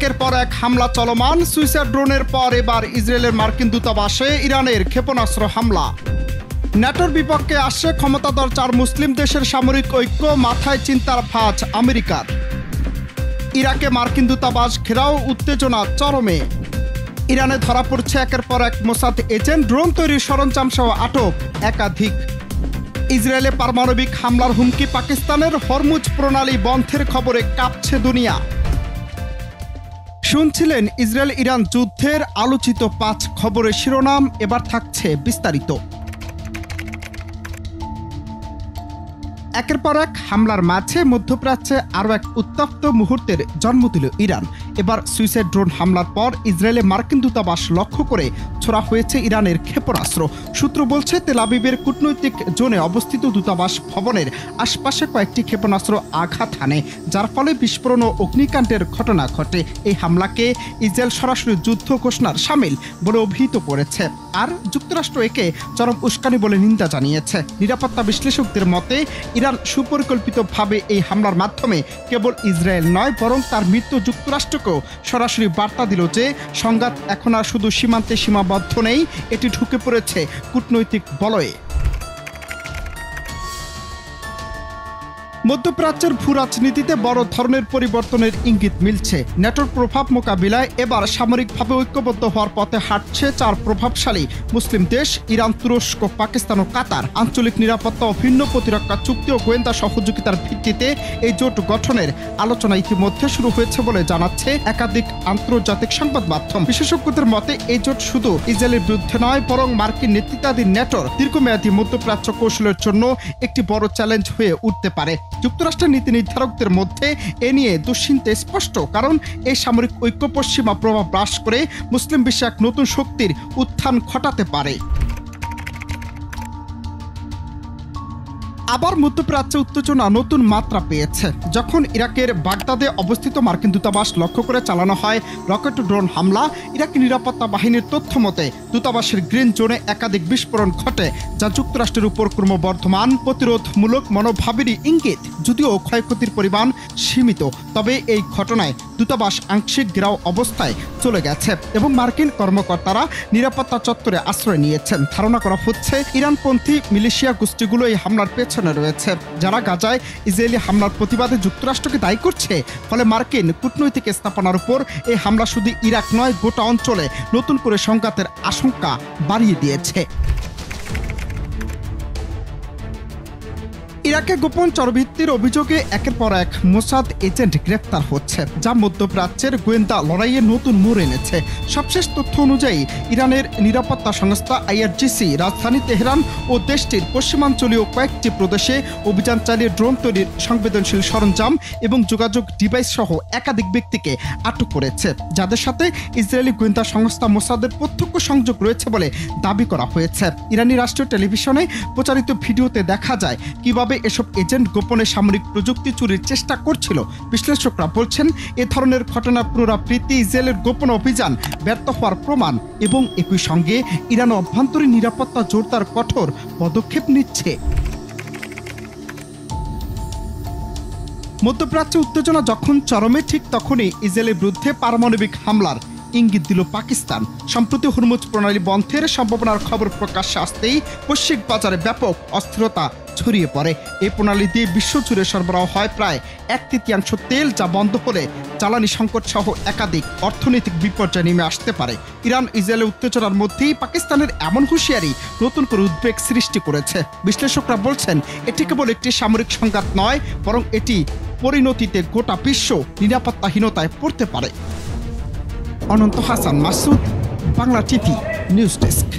একের পর এক হামলা চলমান। সুইসাইড ড্রোনের পর এবার ইসরায়েলের মার্কিন দূতাবাসে ইরানের ক্ষেপণাস্ত্র হামলা। ন্যাটোর বিপক্ষে আসছে ক্ষমতাধর 4 মুসলিম দেশের সামরিক ঐক্য, মাথায় চিন্তার ভাঁজ আমেরিকার। ইরাকে মার্কিন দূতাবাস ঘেরাও, উত্তেজনা চরমে। ইরানে ধরা পড়ছে একের পর এক মোসাদ এজেন্ট, ড্রোন তৈরির সরঞ্জাম সহ আটক একাধিক। ইসরায়েলে পারমাণবিক হামলার হুমকি পাকিস্তানের, হরমুজ প্রণালী বন্ধের খবরে কাঁপছে দুনিয়া। শুনছিলেন ইসরায়েল ইরান যুদ্ধের আলোচিত 5 খবরের শিরোনাম, এবার থাকছে বিস্তারিত। একের পর এক হামলার মাঝে মধ্যপ্রাচ্যে আরও এক উত্তপ্ত মুহূর্তের জন্ম দিল ইরান। এবার সুইসাইড ড্রোন হামলার পর ইসরায়েলে মার্কিন দূতাবাস লক্ষ্য করে ছোড়া হয়েছে ইরানের ক্ষেপণাস্ত্র। সূত্র বলছে তেল আবিবের কূটনৈতিক জোনে অবস্থিত দূতাবাস ভবনের আশপাশে কয়েকটি ক্ষেপণাস্ত্র আঘাত হানে, যার ফলে বিস্ফোরণ ও অগ্নিকাণ্ডের ঘটনা ঘটে। এই হামলাকে ইসরায়েল সরাসরি যুদ্ধ ঘোষণার শামিল বলে অভিহিত করেছে, আর যুক্তরাষ্ট্র একে চরম উস্কানি বলে নিন্দা জানিয়েছে। নিরাপত্তা বিশ্লেষকদের মতে ইরান সুপরিকল্পিতভাবে এই হামলার মাধ্যমে কেবল ইসরায়েল নয়, বরং তার মিত্র যুক্তরাষ্ট্রকেও সরাসরি বার্তা দিল যে সংঘাত এখন আর শুধু সীমান্তে সীমাবদ্ধ নেই, এটি ঢুকে পড়েছে কূটনৈতিক বলয়ে। মধ্যপ্রাচ্যের ভূ রাজনীতিতে বড় ধরনের পরিবর্তনের ইঙ্গিত মিলছে। ন্যাটোর প্রভাব মোকাবিলায় এবার সামরিকভাবে ঐক্যবদ্ধ হওয়ার পথে হাঁটছে 4 প্রভাবশালী মুসলিম দেশ, ইরান, তুরস্ক, পাকিস্তান ও কাতার। আঞ্চলিক নিরাপত্তা ও ভিন্ন প্রতিরক্ষা চুক্তি ও গোয়েন্দা সহযোগিতার ভিত্তিতে এই জোট গঠনের আলোচনা ইতিমধ্যে শুরু হয়েছে বলে জানাচ্ছে একাধিক আন্তর্জাতিক সংবাদ মাধ্যম। বিশেষজ্ঞদের মতে এই জোট শুধু ইসরায়েলের বিরুদ্ধে নয়, বরং মার্কিন নেতৃত্বাধীন ন্যাটোর দীর্ঘমেয়াদী মধ্যপ্রাচ্য কৌশলের জন্য একটি বড় চ্যালেঞ্জ হয়ে উঠতে পারে। যুক্তরাষ্ট্রের নীতি নির্ধারকদের মধ্যে এ নিয়ে দুশ্চিন্তা স্পষ্ট, কারণ এই সামরিক ঐক্য পশ্চিমা প্রভাব হ্রাস করে মুসলিম বিশ্বে এক নতুন শক্তির উত্থান ঘটাতে পারে। আবার মধ্যপ্রাচ্যে উত্তেজনা নতুন মাত্রা পেয়েছে যখন ইরাকের বাগদাদে অবস্থিত মার্কিন দূতাবাস লক্ষ্য করে চালানো হয় রকেট ড্রোন হামলা। ইরাকি নিরাপত্তা বাহিনীর তথ্য মতে দূতাবাসের গ্রিন জোনে একাধিক বিস্ফোরণ ঘটে, যা যুক্তরাষ্ট্রের উপর ক্রমবর্ধমান প্রতিরোধমূলক মনোভাবেরই ইঙ্গিত। যদিও ক্ষয়ক্ষতির পরিমাণ সীমিত, তবে এই ঘটনায় দূতাবাস আংশিক ঘেরাও অবস্থায় চলে গেছে এবং মার্কিন কর্মকর্তারা নিরাপত্তা চত্বরে আশ্রয় নিয়েছেন। ধারণা করা হচ্ছে ইরানপন্থী মিলিশিয়া গোষ্ঠীগুলো এই হামলার পেছনে রয়েছে, যারা গাজায় ইসরায়েলি হামলার প্রতিবাদে যুক্তরাষ্ট্রকে দায়ী করছে। ফলে মার্কিন কূটনৈতিক স্থাপনার উপর এই হামলা শুধু ইরাক নয়, গোটা অঞ্চলে নতুন করে সংঘাতের আশঙ্কা বাড়িয়ে দিয়েছে। ইরাকে গোপন চরবৃত্তির অভিযোগে একের পর এক মোসাদ এজেন্ট গ্রেপ্তার হচ্ছে, যা মধ্যপ্রাচ্যের গোয়েন্দা লড়াইয়ে নতুন মোড় এনেছে। সবশেষ তথ্য অনুযায়ী ইরানের নিরাপত্তা সংস্থা IRGC রাজধানী তেহরান ও দেশটির পশ্চিমাঞ্চলীয় কয়েকটি প্রদেশে অভিযান চালিয়ে ড্রোন তৈরির সংবেদনশীল সরঞ্জাম এবং যোগাযোগ ডিভাইস সহ একাধিক ব্যক্তিকে আটক করেছে, যাদের সাথে ইসরায়েলি গোয়েন্দা সংস্থা মোসাদের প্রত্যক্ষ সংযোগ রয়েছে বলে দাবি করা হয়েছে। ইরানি রাষ্ট্রীয় টেলিভিশনে প্রচারিত ভিডিওতে দেখা যায় কিভাবে এসব এজেন্ট গোপনে সামরিক প্রযুক্তি চুরির চেষ্টা করছিল। বিশ্লেষকরা বলছেন এ ধরনের ঘটনার পুনরাবৃত্তি ইসরায়েলের গোপন অভিযান ব্যর্থ হওয়ার প্রমাণ এবং একই সঙ্গে ইরান অভ্যন্তরীণ নিরাপত্তা জোরদার কঠোর পদক্ষেপ নিচ্ছে। মধ্যপ্রাচ্যে উত্তেজনা যখন চরমে, ঠিক তখনই ইসরায়েলের বিরুদ্ধে পারমাণবিক হামলার ইঙ্গিত দিল পাকিস্তান। সম্প্রতি হরমুজ প্রণালী বন্ধের সম্ভাবনার খবর প্রকাশ্যে আসতেই বৈশ্বিক বাজারে ব্যাপক অস্থিরতা ছড়িয়ে পড়ে। এই প্রণালী দিয়ে বিশ্বজুড়ে সরবরাহ হয় প্রায় 1/3 তেল, যা বন্ধ হলে জ্বালানি সংকট সহ একাধিক অর্থনৈতিক বিপর্যয় নেমে আসতে পারে। ইরান ইসরায়েলের উত্তেজনার মধ্যেই পাকিস্তানের এমন হুঁশিয়ারি নতুন করে উদ্বেগ সৃষ্টি করেছে। বিশ্লেষকরা বলছেন এটি কেবল একটি সামরিক সংঘাত নয়, বরং এটি পরিণতিতে গোটা বিশ্ব নিরাপত্তাহীনতায় পড়তে পারে। Ananta Hasan Masud, Bangla TV news desk.